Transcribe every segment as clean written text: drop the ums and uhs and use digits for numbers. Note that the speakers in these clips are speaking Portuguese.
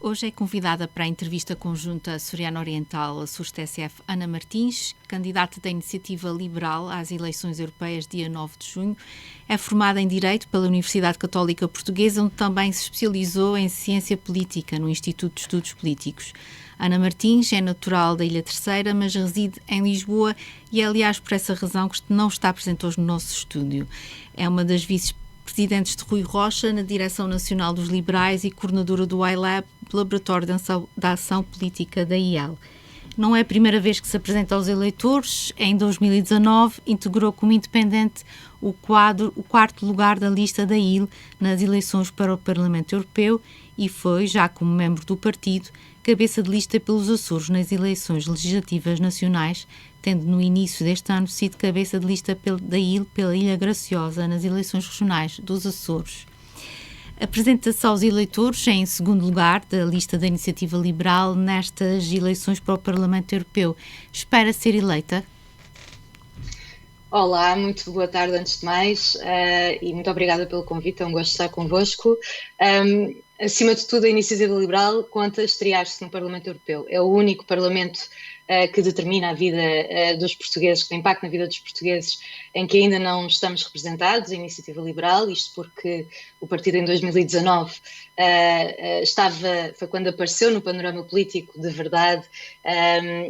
Hoje é convidada para a entrevista conjunta Açoriana Oriental Açores-TSF Ana Martins, candidata da Iniciativa Liberal às eleições europeias dia 9 de junho. É formada em Direito pela Universidade Católica Portuguesa, onde também se especializou em Ciência Política no Instituto de Estudos Políticos. Ana Martins é natural da Ilha Terceira, mas reside em Lisboa e é, aliás, por essa razão que não está presente hoje no nosso estúdio. É uma das vice-presidentes de Rui Rocha na Direção Nacional dos Liberais e coordenadora do iLab, Laboratório da Ação Política da IEL. Não é a primeira vez que se apresenta aos eleitores. Em 2019, integrou como independente o quarto lugar da lista da IL nas eleições para o Parlamento Europeu e foi, já como membro do partido, cabeça de lista pelos Açores nas eleições legislativas nacionais, tendo no início deste ano sido cabeça de lista da IL pela Ilha Graciosa nas eleições regionais dos Açores. Apresenta-se aos eleitores em segundo lugar da lista da Iniciativa Liberal nestas eleições para o Parlamento Europeu. Espera ser eleita? Olá, muito boa tarde antes de mais e muito obrigada pelo convite, é um gosto estar convosco. Acima de tudo, a Iniciativa Liberal conta estrear-se no Parlamento Europeu. É o único Parlamento que determina a vida dos portugueses, que tem impacto na vida dos portugueses, em que ainda não estamos representados, a Iniciativa Liberal, isto porque o partido em 2019 foi quando apareceu no panorama político de verdade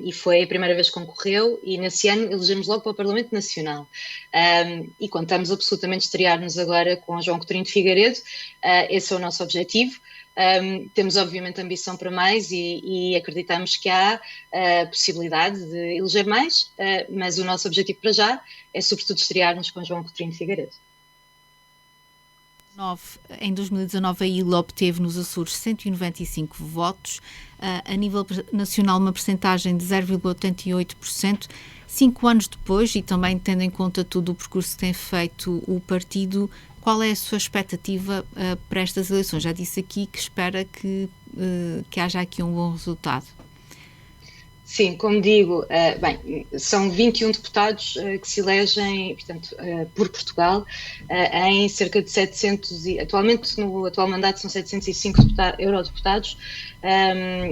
e foi a primeira vez que concorreu e nesse ano elegemos logo para o Parlamento Nacional e contamos absolutamente estrear-nos agora com João Coutinho de Figueiredo, esse é o nosso objetivo. Temos obviamente ambição para mais e acreditamos que há possibilidade de eleger mais, mas o nosso objetivo para já é sobretudo estrear-nos com João Coutinho de Figueiredo. Em 2019 a IL obteve nos Açores 195 votos, a nível nacional uma percentagem de 0,88%. 5 anos depois, e também tendo em conta todo o percurso que tem feito o partido, qual é a sua expectativa para estas eleições? Já disse aqui que espera que haja aqui um bom resultado. Sim, como digo, são 21 deputados que se elegem, portanto, por Portugal, em cerca de 700, atualmente no atual mandato são 705 eurodeputados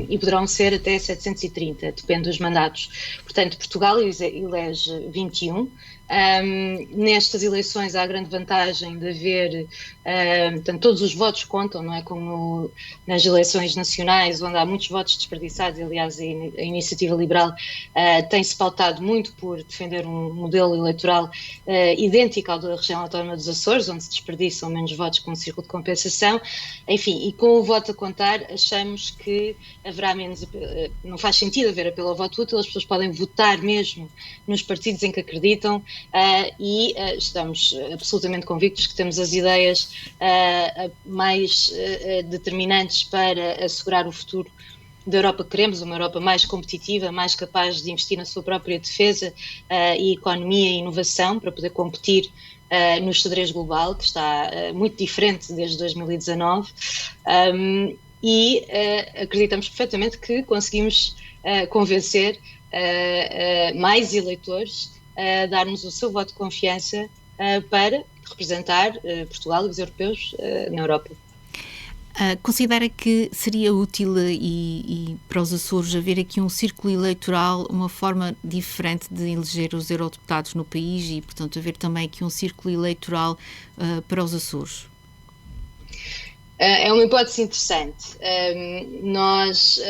e poderão ser até 730, depende dos mandatos. Portanto, Portugal elege 21. Nestas eleições há a grande vantagem de haver, portanto, todos os votos contam, não é como nas eleições nacionais, onde há muitos votos desperdiçados. Aliás, a Iniciativa Liberal tem-se pautado muito por defender um modelo eleitoral idêntico ao da região autónoma dos Açores, onde se desperdiçam menos votos com um círculo de compensação. Enfim, e com o voto a contar, achamos que haverá menos, não faz sentido haver apelo ao voto útil, as pessoas podem votar mesmo nos partidos em que acreditam. E estamos absolutamente convictos que temos as ideias mais determinantes para assegurar o futuro da Europa que queremos, uma Europa mais competitiva, mais capaz de investir na sua própria defesa e economia e inovação para poder competir no xadrez global, que está muito diferente desde 2019 e acreditamos perfeitamente que conseguimos convencer mais eleitores a dar-nos o seu voto de confiança para representar Portugal e os europeus na Europa. Considera que seria útil e para os Açores haver aqui um círculo eleitoral, uma forma diferente de eleger os eurodeputados no país e, portanto, haver também aqui um círculo eleitoral para os Açores? É uma hipótese interessante. Nós,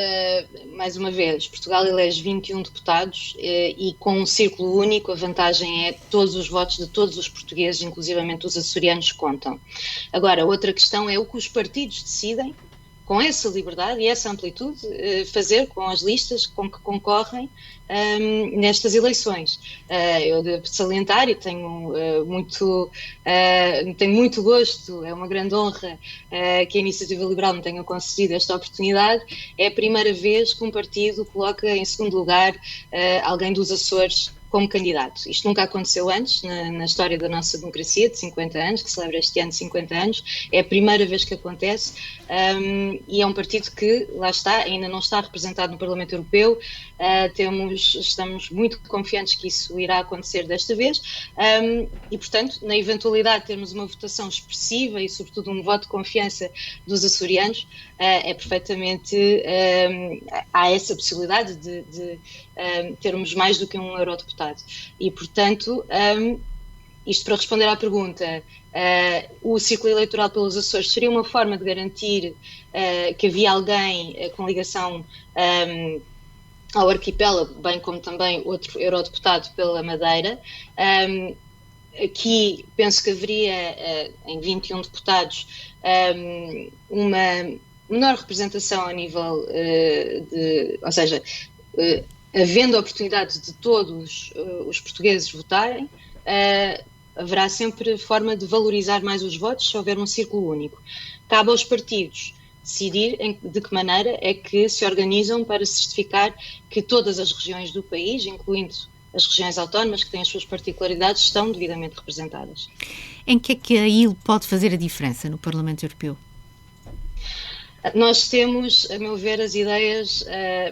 mais uma vez, Portugal elege 21 deputados e com um círculo único a vantagem é que todos os votos de todos os portugueses, inclusivamente os açorianos, contam. Agora, outra questão é o que os partidos decidem, com essa liberdade e essa amplitude, fazer com as listas com que concorrem nestas eleições. Eu devo salientar e tenho muito gosto, é uma grande honra que a Iniciativa Liberal me tenha concedido esta oportunidade. É a primeira vez que um partido coloca em segundo lugar alguém dos Açores como candidato. Isto nunca aconteceu antes na história da nossa democracia, de 50 anos, que celebra este ano 50 anos, é a primeira vez que acontece, e é um partido que, lá está, ainda não está representado no Parlamento Europeu, estamos muito confiantes que isso irá acontecer desta vez, e portanto, na eventualidade de termos uma votação expressiva e sobretudo um voto de confiança dos açorianos, é perfeitamente, há essa possibilidade de termos mais do que um eurodeputado. E, portanto, isto para responder à pergunta, o ciclo eleitoral pelos Açores seria uma forma de garantir que havia alguém com ligação ao arquipélago, bem como também outro eurodeputado pela Madeira. Aqui penso que haveria, em 21 deputados, uma menor representação a nível ou seja, havendo a oportunidade de todos os portugueses votarem, haverá sempre forma de valorizar mais os votos se houver um círculo único. Cabe aos partidos decidir de que maneira é que se organizam para certificar que todas as regiões do país, incluindo as regiões autónomas que têm as suas particularidades, estão devidamente representadas. Em que é que a IL pode fazer a diferença no Parlamento Europeu? Nós temos, a meu ver, as ideias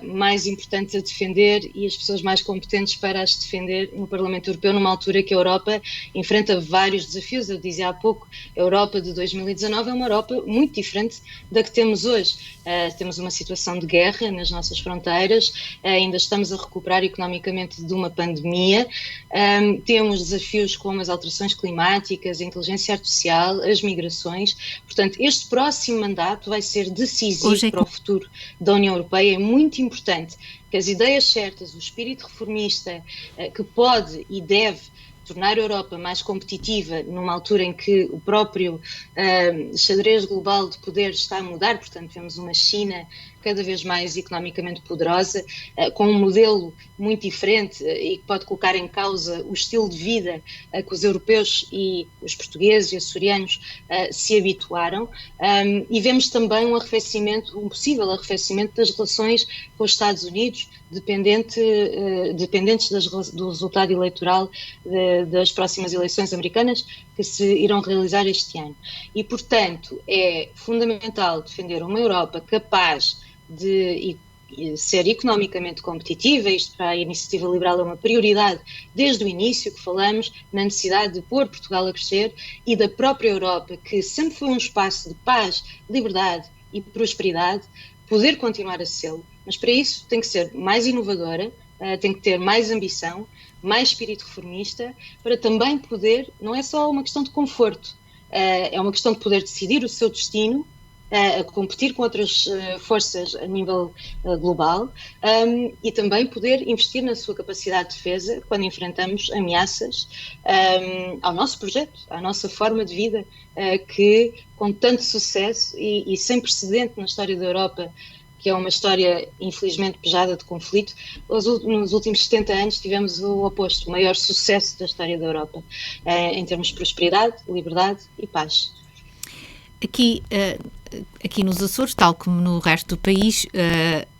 mais importantes a defender e as pessoas mais competentes para as defender no Parlamento Europeu, numa altura que a Europa enfrenta vários desafios. Eu dizia há pouco, a Europa de 2019 é uma Europa muito diferente da que temos hoje. Temos uma situação de guerra nas nossas fronteiras, ainda estamos a recuperar economicamente de uma pandemia, temos desafios como as alterações climáticas, a inteligência artificial, as migrações. Portanto, este próximo mandato vai ser decisivo para o futuro da União Europeia. É muito importante que as ideias certas, o espírito reformista, que pode e deve tornar a Europa mais competitiva numa altura em que o próprio xadrez global de poder está a mudar, portanto vemos uma China cada vez mais economicamente poderosa, com um modelo muito diferente e que pode colocar em causa o estilo de vida a que os europeus e os portugueses e açorianos se habituaram, e vemos também um possível arrefecimento das relações com os Estados Unidos, dependentes do resultado eleitoral das próximas eleições americanas que se irão realizar este ano. E, portanto, é fundamental defender uma Europa capaz de ser economicamente competitiva. Isto para a Iniciativa Liberal é uma prioridade desde o início, que falamos na necessidade de pôr Portugal a crescer, e da própria Europa, que sempre foi um espaço de paz, liberdade e prosperidade, poder continuar a ser, mas para isso tem que ser mais inovadora, tem que ter mais ambição, mais espírito reformista, para também poder, não é só uma questão de conforto, é uma questão de poder decidir o seu destino, a competir com outras forças a nível global, e também poder investir na sua capacidade de defesa quando enfrentamos ameaças ao nosso projeto, à nossa forma de vida, que com tanto sucesso e sem precedente na história da Europa, que é uma história infelizmente pejada de conflito, nos últimos 70 anos tivemos o oposto, o maior sucesso da história da Europa, em termos de prosperidade, liberdade e paz. Aqui nos Açores, tal como no resto do país,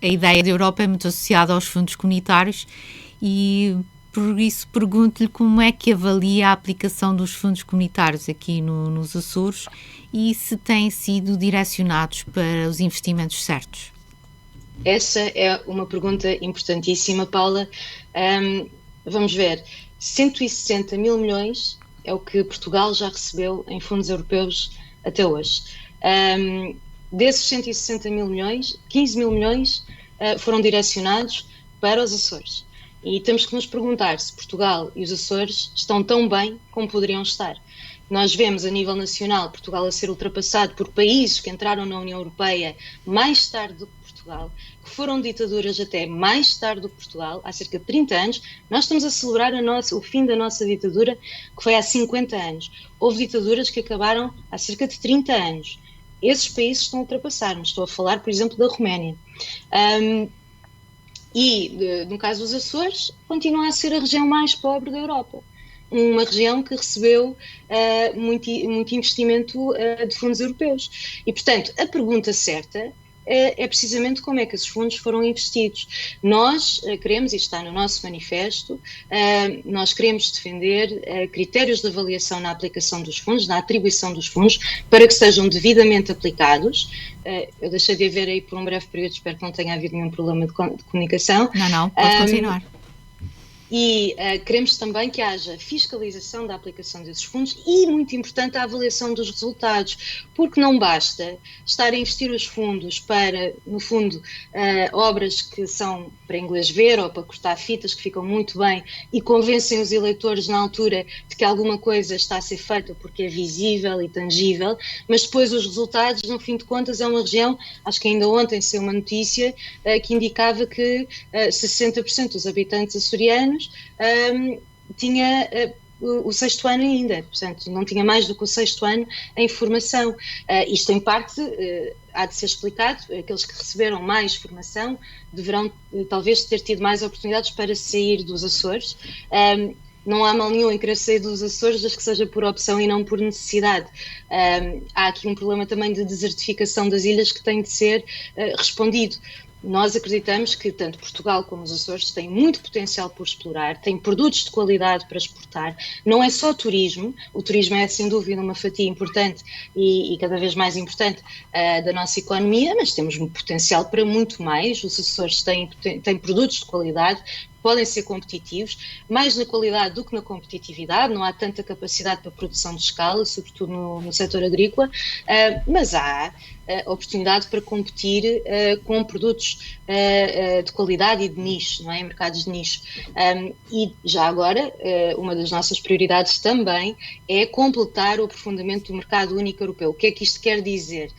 a ideia da Europa é muito associada aos fundos comunitários, e por isso pergunto-lhe como é que avalia a aplicação dos fundos comunitários aqui nos Açores e se têm sido direcionados para os investimentos certos. Essa é uma pergunta importantíssima, Paula. Vamos ver, 160 mil milhões é o que Portugal já recebeu em fundos europeus até hoje. Desses 160 mil milhões, 15 mil milhões foram direcionados para os Açores. E temos que nos perguntar se Portugal e os Açores estão tão bem como poderiam estar. Nós vemos a nível nacional Portugal a ser ultrapassado por países que entraram na União Europeia mais tarde do que Portugal, que foram ditaduras até mais tarde do que Portugal, há cerca de 30 anos. Nós estamos a celebrar o fim da nossa ditadura, que foi há 50 anos. Houve ditaduras que acabaram há cerca de 30 anos. Esses países estão a ultrapassar-nos. Estou a falar, por exemplo, da Roménia. No caso dos Açores, continua a ser a região mais pobre da Europa. Uma região que recebeu muito investimento de fundos europeus. E, portanto, a pergunta certa é precisamente como é que esses fundos foram investidos. Nós queremos, e está no nosso manifesto, nós queremos defender critérios de avaliação na aplicação dos fundos, na atribuição dos fundos, para que sejam devidamente aplicados. Eu deixei de ver aí por um breve período, espero que não tenha havido nenhum problema de comunicação. Não, pode continuar. E queremos também que haja fiscalização da aplicação desses fundos e, muito importante, a avaliação dos resultados, porque não basta estar a investir os fundos para, no fundo, obras que são para inglês ver ou para cortar fitas, que ficam muito bem e convencem os eleitores na altura de que alguma coisa está a ser feita porque é visível e tangível, mas depois os resultados, no fim de contas, é uma região, acho que ainda ontem saiu uma notícia que indicava que 60% dos habitantes açorianos tinha o sexto ano ainda, portanto não tinha mais do que o sexto ano em formação. Isto em parte há de ser explicado, aqueles que receberam mais formação deverão talvez ter tido mais oportunidades para sair dos Açores. Não há mal nenhum em querer sair dos Açores, desde que seja por opção e não por necessidade. Há aqui um problema também de desertificação das ilhas que tem de ser respondido. Nós acreditamos que tanto Portugal como os Açores têm muito potencial por explorar, têm produtos de qualidade para exportar. Não é só turismo, o turismo é sem dúvida uma fatia importante e cada vez mais importante da nossa economia, mas temos um potencial para muito mais. Os Açores têm produtos de qualidade, podem ser competitivos, mais na qualidade do que na competitividade, não há tanta capacidade para produção de escala, sobretudo no setor agrícola, mas há oportunidade para competir com produtos de qualidade e de nicho, não é? Mercados de nicho. E já agora, uma das nossas prioridades também é completar o aprofundamento do mercado único europeu. O que é que isto quer dizer?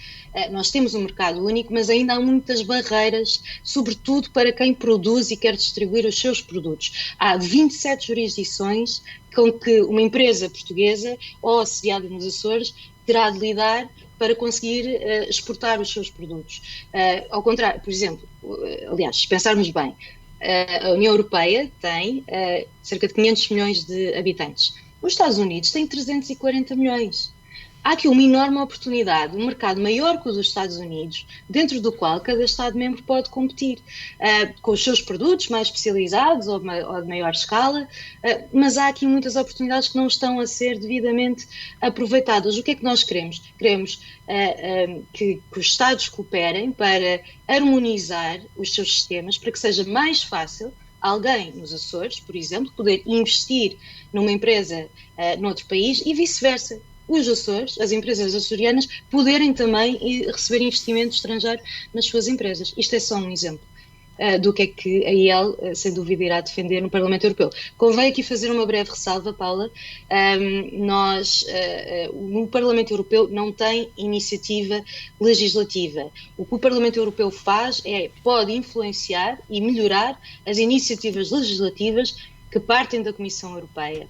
Nós temos um mercado único, mas ainda há muitas barreiras, sobretudo para quem produz e quer distribuir os seus produtos. Há 27 jurisdições com que uma empresa portuguesa ou sediada nos Açores terá de lidar para conseguir exportar os seus produtos. Ao contrário, por exemplo, aliás, se pensarmos bem, a União Europeia tem cerca de 500 milhões de habitantes. Os Estados Unidos têm 340 milhões. Há aqui uma enorme oportunidade, um mercado maior que o dos Estados Unidos, dentro do qual cada Estado-membro pode competir, com os seus produtos mais especializados ou de maior escala, mas há aqui muitas oportunidades que não estão a ser devidamente aproveitadas. O que é que nós queremos? Queremos que os Estados cooperem para harmonizar os seus sistemas, para que seja mais fácil alguém nos Açores, por exemplo, poder investir numa empresa noutro país e vice-versa. Os Açores, as empresas açorianas, poderem também receber investimento estrangeiro nas suas empresas. Isto é só um exemplo do que é que a IEL, sem dúvida, irá defender no Parlamento Europeu. Convém aqui fazer uma breve ressalva, Paula. No Parlamento Europeu não tem iniciativa legislativa. O que o Parlamento Europeu faz pode influenciar e melhorar as iniciativas legislativas que partem da Comissão Europeia.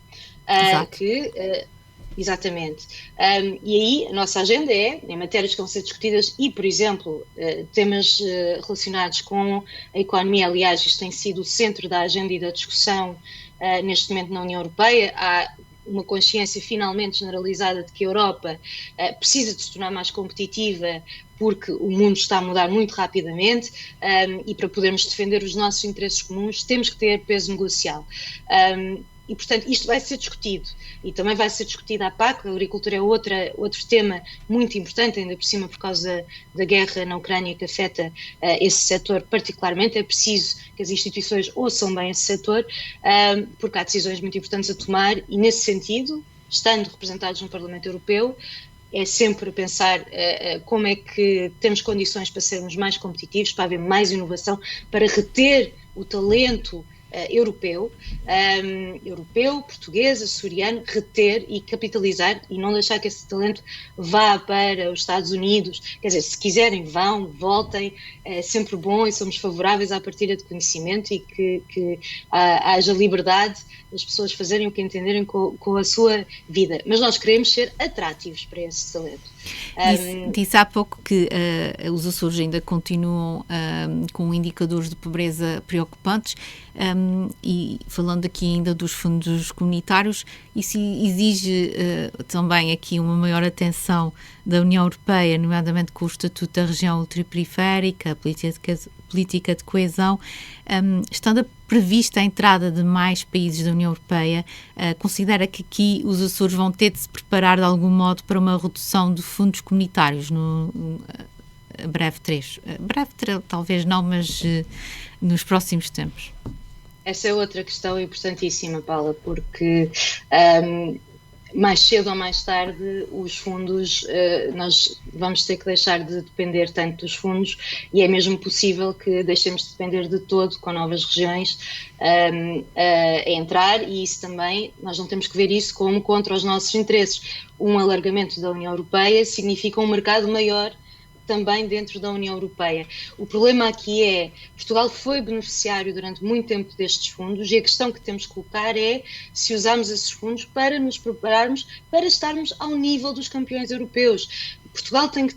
Exatamente. E aí a nossa agenda em matérias que vão ser discutidas e, por exemplo, temas relacionados com a economia, aliás, isto tem sido o centro da agenda e da discussão neste momento na União Europeia. Há uma consciência finalmente generalizada de que a Europa precisa de se tornar mais competitiva porque o mundo está a mudar muito rapidamente e para podermos defender os nossos interesses comuns temos que ter peso negocial. E, portanto, isto vai ser discutido e também vai ser discutido a PAC. A agricultura é outro tema muito importante, ainda por cima por causa da guerra na Ucrânia que afeta esse setor particularmente. É preciso que as instituições ouçam bem esse setor, porque há decisões muito importantes a tomar e, nesse sentido, estando representados no Parlamento Europeu, é sempre pensar como é que temos condições para sermos mais competitivos, para haver mais inovação, para reter o talento europeu, português, açoriano, reter e capitalizar e não deixar que esse talento vá para os Estados Unidos. Quer dizer, se quiserem, vão, voltem, é sempre bom e somos favoráveis à partilha de conhecimento e que haja liberdade das pessoas fazerem o que entenderem com a sua vida. Mas nós queremos ser atrativos para esse talento. Disse há pouco que os Açores ainda continuam com indicadores de pobreza preocupantes, e falando aqui ainda dos fundos comunitários, isso exige também aqui uma maior atenção da União Europeia, nomeadamente com o Estatuto da Região Ultraperiférica, a política de coesão. Estando prevista a entrada de mais países da União Europeia, considera que aqui os Açores vão ter de se preparar de algum modo para uma redução de fundos comunitários no breve trecho? Breve talvez não, mas nos próximos tempos. Essa é outra questão importantíssima, Paula, porque mais cedo ou mais tarde os fundos, nós vamos ter que deixar de depender tanto dos fundos, e é mesmo possível que deixemos de depender de todo com novas regiões a entrar, e isso também, nós não temos que ver isso como contra os nossos interesses. Um alargamento da União Europeia significa um mercado maior também dentro da União Europeia. O problema aqui é, Portugal foi beneficiário durante muito tempo destes fundos, e a questão que temos que colocar é se usamos esses fundos para nos prepararmos para estarmos ao nível dos campeões europeus. Portugal tem que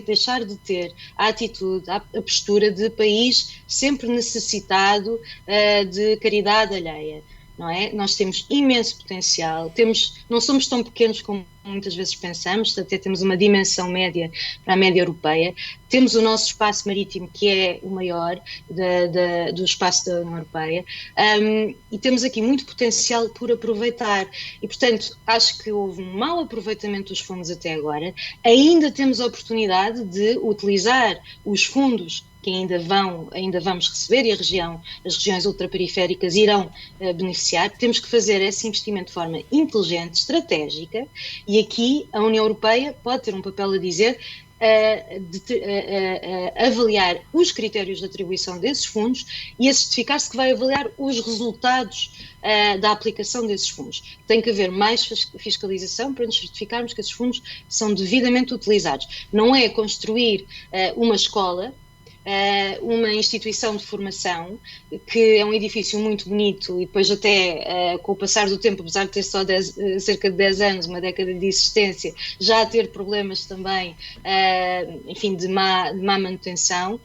deixar de ter a atitude, a postura de país sempre necessitado de caridade alheia. Não é? Nós temos imenso potencial, não somos tão pequenos como muitas vezes pensamos, até temos uma dimensão média para a média europeia, temos o nosso espaço marítimo, que é o maior do espaço da União Europeia, e temos aqui muito potencial por aproveitar, e portanto acho que houve um mau aproveitamento dos fundos até agora. Ainda temos a oportunidade de utilizar os fundos que ainda vamos receber, e as regiões ultraperiféricas irão beneficiar. Temos que fazer esse investimento de forma inteligente, estratégica, e aqui a União Europeia pode ter um papel a dizer, avaliar os critérios de atribuição desses fundos e a certificar-se que vai avaliar os resultados da aplicação desses fundos. Tem que haver mais fiscalização para nos certificarmos que esses fundos são devidamente utilizados. Não é construir uma escola, uma instituição de formação, que é um edifício muito bonito, e depois até com o passar do tempo, apesar de ter só cerca de 10 anos, uma década de existência, já a ter problemas também, enfim, de má manutenção,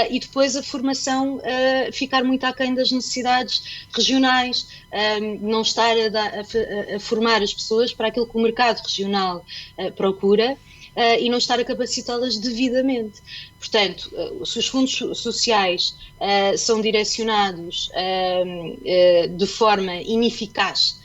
e depois a formação ficar muito aquém das necessidades regionais, não estar a formar as pessoas para aquilo que o mercado regional procura, e não estar a capacitá-las devidamente. Portanto, se os fundos sociais são direcionados de forma ineficaz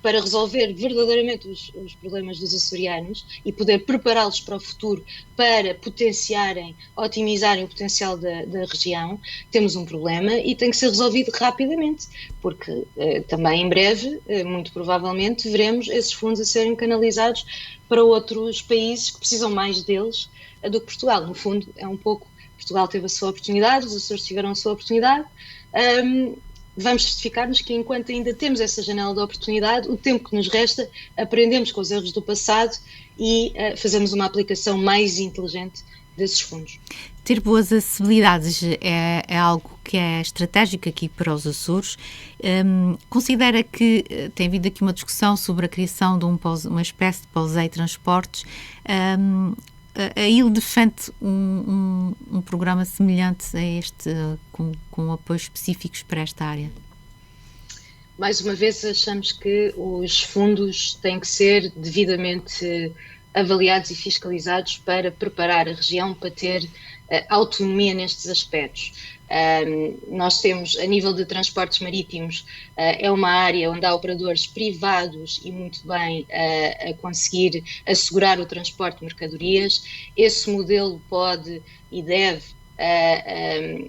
para resolver verdadeiramente os problemas dos açorianos e poder prepará-los para o futuro, para potenciarem, otimizarem o potencial da região, temos um problema e tem que ser resolvido rapidamente, porque também em breve, muito provavelmente, veremos esses fundos a serem canalizados para outros países que precisam mais deles do que Portugal. No fundo, é um pouco, Portugal teve a sua oportunidade, os Açores tiveram a sua oportunidade. Vamos certificar-nos que, enquanto ainda temos essa janela de oportunidade, o tempo que nos resta, aprendemos com os erros do passado e fazemos uma aplicação mais inteligente desses fundos. Ter boas acessibilidades é algo que é estratégico aqui para os Açores. Considera que tem havido aqui uma discussão sobre a criação de uma espécie de Pousei Transportes. A IL defende um programa semelhante a este, com apoios específicos para esta área? Mais uma vez, achamos que os fundos têm que ser devidamente avaliados e fiscalizados para preparar a região para ter autonomia nestes aspectos. Nós temos, a nível de transportes marítimos, é uma área onde há operadores privados e muito bem a conseguir assegurar o transporte de mercadorias. Esse modelo pode e deve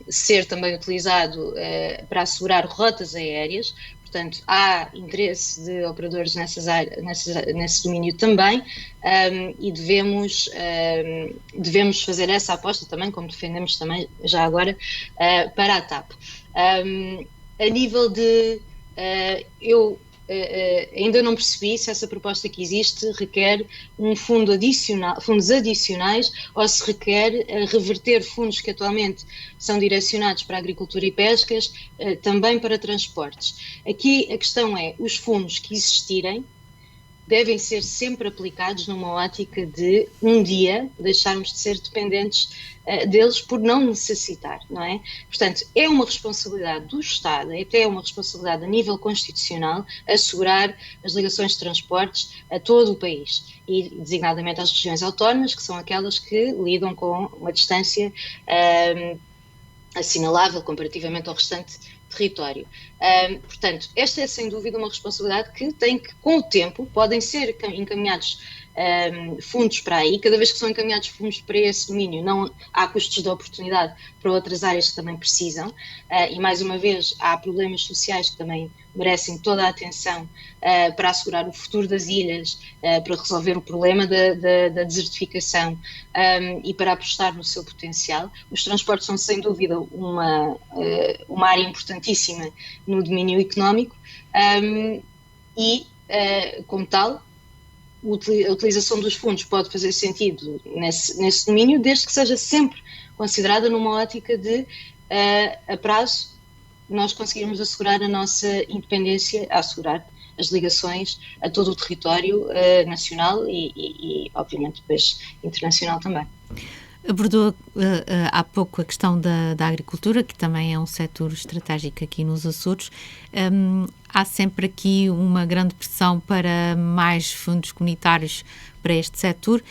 ser também utilizado para assegurar rotas aéreas. Portanto, há interesse de operadores nesse domínio também, e devemos fazer essa aposta também, como defendemos também já agora, para a TAP. A nível de... ainda não percebi se essa proposta que existe requer fundos adicionais, ou se requer reverter fundos que atualmente são direcionados para a agricultura e pescas, também para transportes. Aqui a questão é, os fundos que existirem, devem ser sempre aplicados numa ótica de um dia deixarmos de ser dependentes deles por não necessitar, não é? Portanto, é uma responsabilidade do Estado, até é uma responsabilidade a nível constitucional, assegurar as ligações de transportes a todo o país e designadamente às regiões autónomas, que são aquelas que lidam com uma distância assinalável comparativamente ao restante território. Portanto, esta é sem dúvida uma responsabilidade que tem que, com o tempo, podem ser encaminhados fundos para aí, cada vez que são encaminhados fundos para esse domínio, não há custos de oportunidade para outras áreas que também precisam, e mais uma vez há problemas sociais que também merecem toda a atenção para assegurar o futuro das ilhas, para resolver o problema da desertificação e para apostar no seu potencial. Os transportes são sem dúvida uma área importantíssima no domínio económico e, como tal, a utilização dos fundos pode fazer sentido nesse domínio, desde que seja sempre considerada numa ótica de, a prazo, nós conseguirmos assegurar a nossa independência, assegurar as ligações a todo o território nacional e, obviamente, depois internacional também. Abordou há pouco a questão da agricultura, que também é um setor estratégico aqui nos Açores. Há sempre aqui uma grande pressão para mais fundos comunitários para este setor.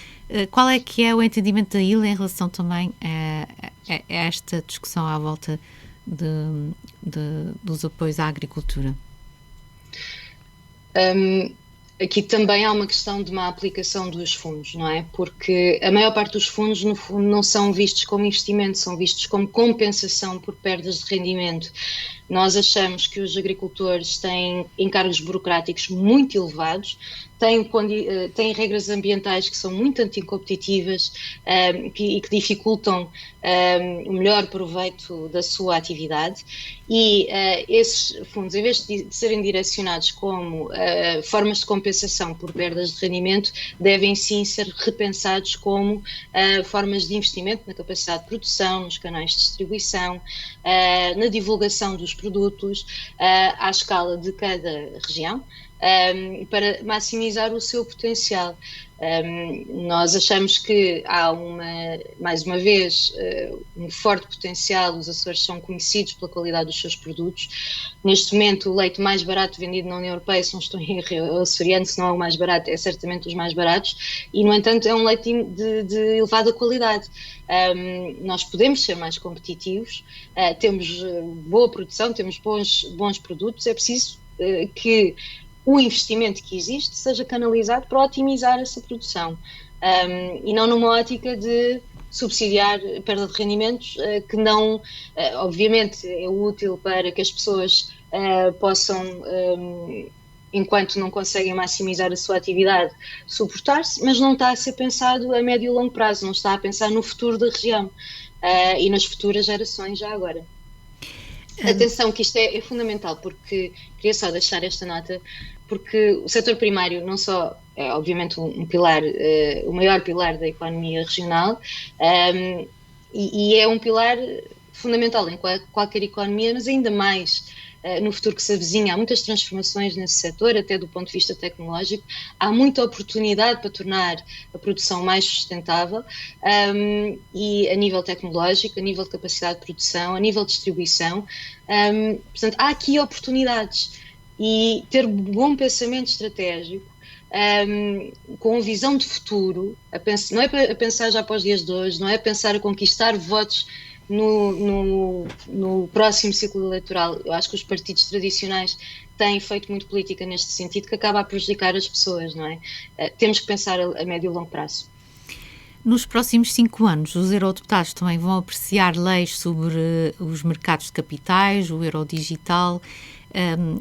Qual é que é o entendimento da ilha em relação também a esta discussão à volta dos apoios à agricultura? Aqui também há uma questão de má aplicação dos fundos, não é? Porque a maior parte dos fundos, no fundo, não são vistos como investimento, são vistos como compensação por perdas de rendimento. Nós achamos que os agricultores têm encargos burocráticos muito elevados, têm regras ambientais que são muito anticompetitivas e que dificultam o melhor proveito da sua atividade, e esses fundos, em vez de serem direcionados como formas de compensação por perdas de rendimento, devem sim ser repensados como formas de investimento na capacidade de produção, nos canais de distribuição, na divulgação dos produtos à escala de cada região, para maximizar o seu potencial. Nós achamos que há mais uma vez, um forte potencial. Os Açores são conhecidos pela qualidade dos seus produtos. Neste momento, o leite mais barato vendido na União Europeia, se não estou em erro, açoriano, se não é o mais barato, é certamente os mais baratos, e no entanto é um leite de elevada qualidade. Nós podemos ser mais competitivos, temos boa produção, temos bons produtos, é preciso que o investimento que existe seja canalizado para otimizar essa produção, e não numa ótica de subsidiar a perda de rendimentos, que não, obviamente, é útil para que as pessoas possam, enquanto não conseguem maximizar a sua atividade, suportar-se, mas não está a ser pensado a médio e longo prazo, não está a pensar no futuro da região e nas futuras gerações já agora. Atenção que isto é fundamental, porque queria só deixar esta nota, porque o setor primário não só é obviamente um pilar, o maior pilar da economia regional, e é um pilar fundamental em qualquer economia, mas ainda mais no futuro que se avizinha. Há muitas transformações nesse setor, até do ponto de vista tecnológico, há muita oportunidade para tornar a produção mais sustentável, e a nível tecnológico, a nível de capacidade de produção, a nível de distribuição, portanto há aqui oportunidades, e ter bom pensamento estratégico, com visão de futuro, não é a pensar já para os dias de hoje, não é a pensar a conquistar votos no próximo ciclo eleitoral. Eu acho que os partidos tradicionais têm feito muito política neste sentido, que acaba a prejudicar as pessoas, não é? Temos que pensar a médio e longo prazo. Nos próximos 5 anos, os eurodeputados também vão apreciar leis sobre os mercados de capitais, o eurodigital.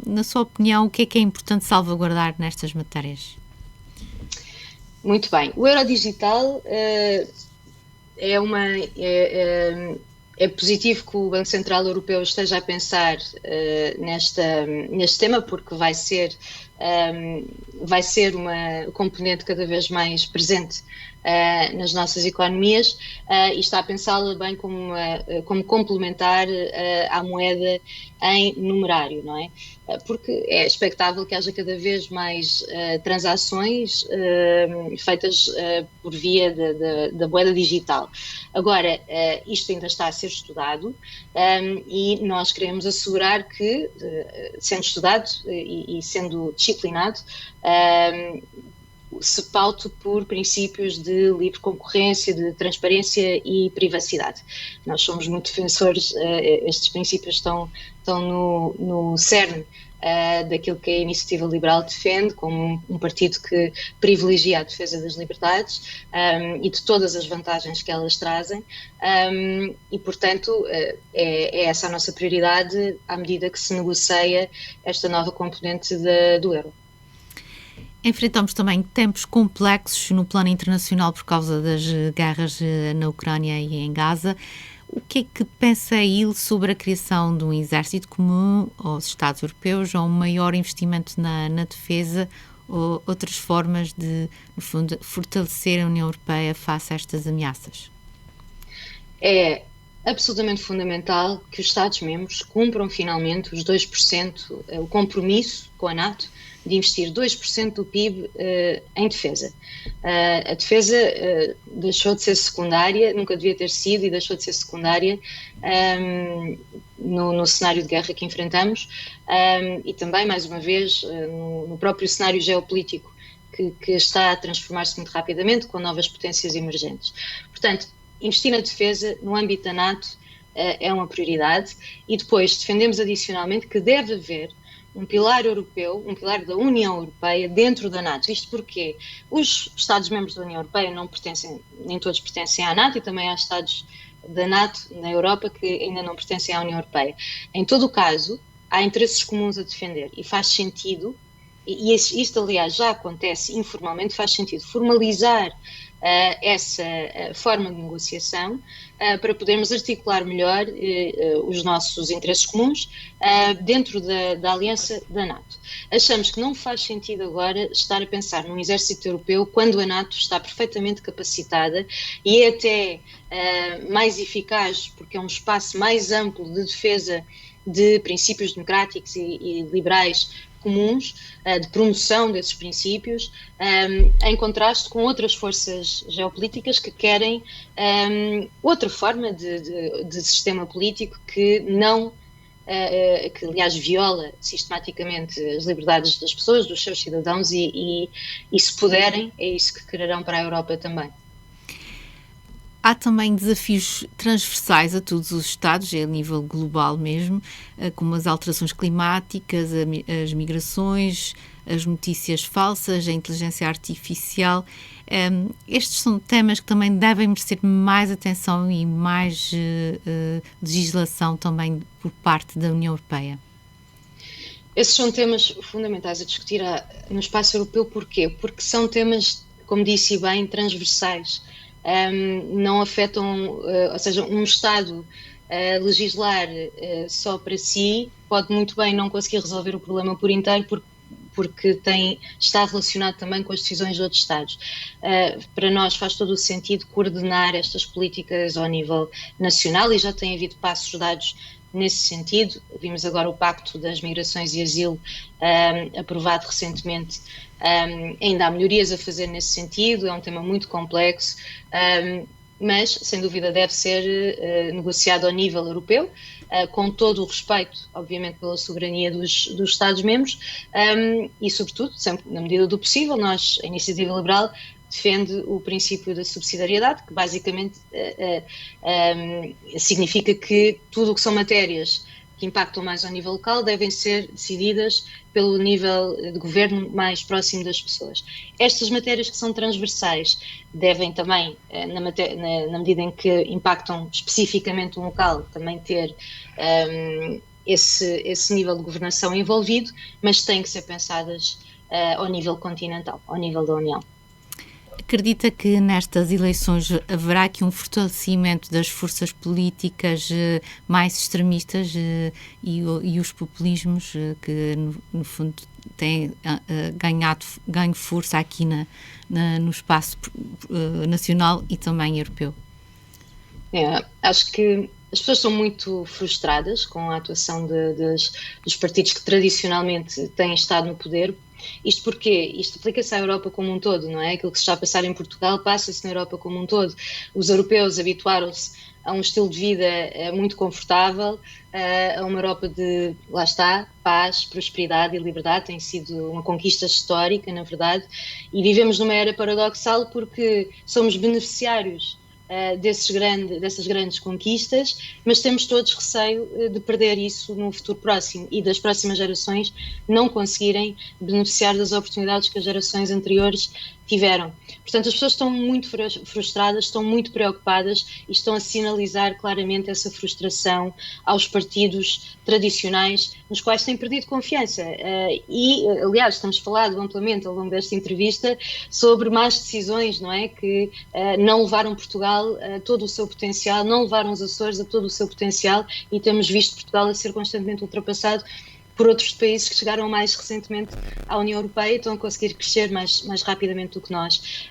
Na sua opinião, o que é importante salvaguardar nestas matérias? Muito bem. O eurodigital é positivo que o Banco Central Europeu esteja a pensar neste tema, porque vai ser vai ser uma componente cada vez mais presente nas nossas economias, e está a pensá-la bem como complementar à moeda em numerário, não é? Porque é expectável que haja cada vez mais transações feitas por via da moeda digital. Agora, isto ainda está a ser estudado, e nós queremos assegurar que, sendo estudado e sendo disciplinado, se paute por princípios de livre concorrência, de transparência e privacidade. Nós somos muito defensores, estes princípios estão no cerne daquilo que a Iniciativa Liberal defende, como um partido que privilegia a defesa das liberdades e de todas as vantagens que elas trazem, e, portanto, é essa a nossa prioridade à medida que se negocia esta nova componente do euro. Enfrentamos também tempos complexos no plano internacional por causa das guerras na Ucrânia e em Gaza. O que é que pensa ele sobre a criação de um exército comum aos Estados europeus, ou um maior investimento na defesa, ou outras formas de, no fundo, fortalecer a União Europeia face a estas ameaças? É absolutamente fundamental que os Estados-membros cumpram finalmente os 2%, o compromisso com a NATO de investir 2% do PIB em defesa. A defesa deixou de ser secundária, nunca devia ter sido, e deixou de ser secundária no cenário de guerra que enfrentamos, e também, mais uma vez, no próprio cenário geopolítico que está a transformar-se muito rapidamente com novas potências emergentes. Portanto, investir na defesa no âmbito da NATO é uma prioridade, e depois defendemos adicionalmente que deve haver um pilar europeu, um pilar da União Europeia dentro da NATO. Isto porque os Estados-membros da União Europeia não pertencem, nem todos pertencem à NATO, e também há Estados da NATO na Europa que ainda não pertencem à União Europeia. Em todo o caso, há interesses comuns a defender, e faz sentido, e isto aliás já acontece informalmente, faz sentido formalizar essa forma de negociação para podermos articular melhor os nossos interesses comuns dentro da aliança da NATO. Achamos que não faz sentido agora estar a pensar num exército europeu quando a NATO está perfeitamente capacitada e é até mais eficaz, porque é um espaço mais amplo de defesa de princípios democráticos e liberais comuns, de promoção desses princípios, em contraste com outras forças geopolíticas que querem outra forma de sistema político que não, que aliás viola sistematicamente as liberdades das pessoas, dos seus cidadãos, e se puderem, é isso que quererão para a Europa também. Há também desafios transversais a todos os Estados, a nível global mesmo, como as alterações climáticas, as migrações, as notícias falsas, a inteligência artificial. Estes são temas que também devem merecer mais atenção e mais legislação também por parte da União Europeia. Esses são temas fundamentais a discutir no espaço europeu. Porquê? Porque são temas, como disse bem, transversais. Não afetam, ou seja, um Estado legislar só para si pode muito bem não conseguir resolver o problema por inteiro, porque está relacionado também com as decisões de outros Estados. Para nós faz todo o sentido coordenar estas políticas ao nível nacional, e já tem havido passos dados nesse sentido. Vimos agora o Pacto das Migrações e Asilo aprovado recentemente. Ainda há melhorias a fazer nesse sentido, é um tema muito complexo, mas sem dúvida deve ser negociado ao nível europeu, com todo o respeito, obviamente, pela soberania dos Estados-membros, e sobretudo, sempre na medida do possível, nós, a Iniciativa Liberal, defende o princípio da subsidiariedade, que basicamente significa que tudo o que são matérias que impactam mais ao nível local devem ser decididas pelo nível de governo mais próximo das pessoas. Estas matérias que são transversais devem também, na medida em que impactam especificamente um local, também ter esse nível de governação envolvido, mas têm que ser pensadas ao nível continental, ao nível da União. Acredita que nestas eleições haverá aqui um fortalecimento das forças políticas mais extremistas e os populismos que, no fundo, têm ganho força aqui no espaço nacional e também europeu? Acho que as pessoas são muito frustradas com a atuação dos partidos que tradicionalmente têm estado no poder. Isto porque isto aplica-se à Europa como um todo, não é? Aquilo que se está a passar em Portugal passa-se na Europa como um todo. Os europeus habituaram-se a um estilo de vida muito confortável, a uma Europa de, lá está, paz, prosperidade e liberdade. Tem sido uma conquista histórica, na verdade, e vivemos numa era paradoxal porque somos beneficiários dessas grandes conquistas, mas temos todos receio de perder isso no futuro próximo e das próximas gerações não conseguirem beneficiar das oportunidades que as gerações anteriores tiveram. Portanto, as pessoas estão muito frustradas, estão muito preocupadas e estão a sinalizar claramente essa frustração aos partidos tradicionais, nos quais têm perdido confiança. E, aliás, estamos falando amplamente ao longo desta entrevista sobre más decisões, não é? Que não levaram Portugal a todo o seu potencial, não levaram os Açores a todo o seu potencial, e temos visto Portugal a ser constantemente ultrapassado por outros países que chegaram mais recentemente à União Europeia e estão a conseguir crescer mais rapidamente do que nós.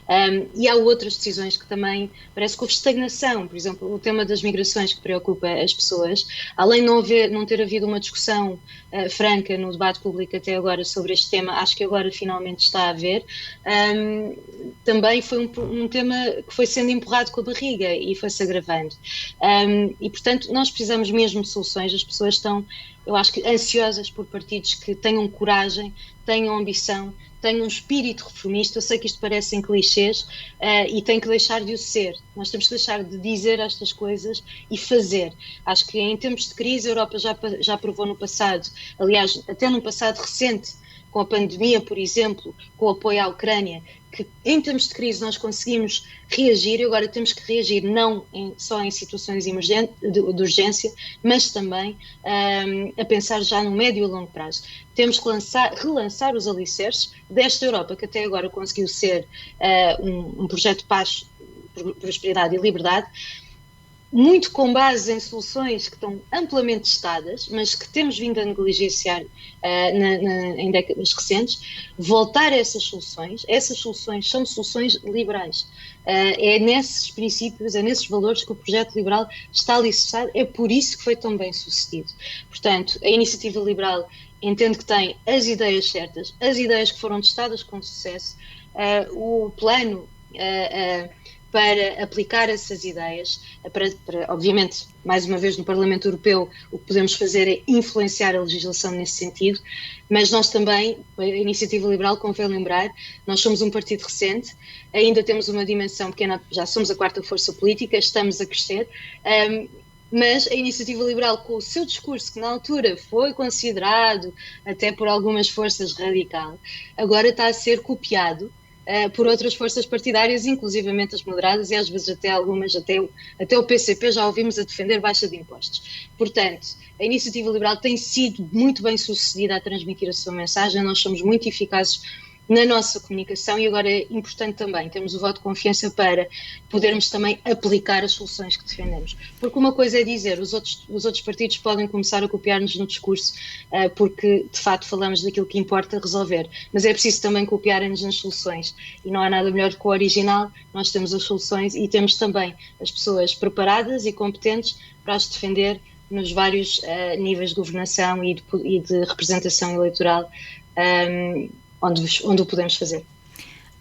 E há outras decisões que também parece que houve estagnação. Por exemplo, o tema das migrações que preocupa as pessoas, além de não ter havido uma discussão franca no debate público até agora sobre este tema, acho que agora finalmente está a haver. Também foi um tema que foi sendo empurrado com a barriga e foi-se agravando. E, portanto, nós precisamos mesmo de soluções. As pessoas estão, eu acho que, ansiosas por partidos que tenham coragem, tenham ambição, tenham um espírito reformista. Eu sei que isto parecem clichês e tem que deixar de o ser. Nós temos que deixar de dizer estas coisas e fazer. Acho que em tempos de crise a Europa já provou no passado, aliás, até num passado recente, com a pandemia, por exemplo, com o apoio à Ucrânia, que em termos de crise nós conseguimos reagir, e agora temos que reagir não só em situações de urgência, mas também a pensar já no médio e longo prazo. Temos que relançar os alicerces desta Europa, que até agora conseguiu ser um projeto de paz, prosperidade e liberdade, muito com base em soluções que estão amplamente testadas, mas que temos vindo a negligenciar em décadas recentes. Voltar a essas soluções são soluções liberais. É nesses princípios, é nesses valores que o projeto liberal está alicerçado, é por isso que foi tão bem sucedido. Portanto, a iniciativa liberal entende que tem as ideias certas, as ideias que foram testadas com sucesso, o plano para aplicar essas ideias, obviamente, mais uma vez no Parlamento Europeu, o que podemos fazer é influenciar a legislação nesse sentido, mas nós também, a Iniciativa Liberal, convém lembrar, nós somos um partido recente, ainda temos uma dimensão pequena, já somos a quarta força política, estamos a crescer, mas a Iniciativa Liberal, com o seu discurso, que na altura foi considerado até por algumas forças radical, agora está a ser copiado por outras forças partidárias, inclusivamente as moderadas, e às vezes até algumas, até o PCP já ouvimos a defender baixa de impostos. Portanto, a Iniciativa Liberal tem sido muito bem sucedida a transmitir a sua mensagem, nós somos muito eficazes na nossa comunicação e agora é importante também termos o voto de confiança para podermos também aplicar as soluções que defendemos. Porque uma coisa é dizer, os outros partidos podem começar a copiar-nos no discurso porque de facto falamos daquilo que importa resolver, mas é preciso também copiarem-nos nas soluções e não há nada melhor que o original. Nós temos as soluções e temos também as pessoas preparadas e competentes para as defender nos vários níveis de governação e de representação eleitoral onde o podemos fazer.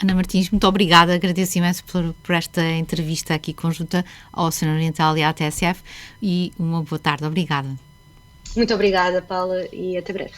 Ana Martins, muito obrigada, agradeço imenso por esta entrevista aqui conjunta ao Oceano Oriental e à TSF e uma boa tarde, obrigada. Muito obrigada, Paula, e até breve.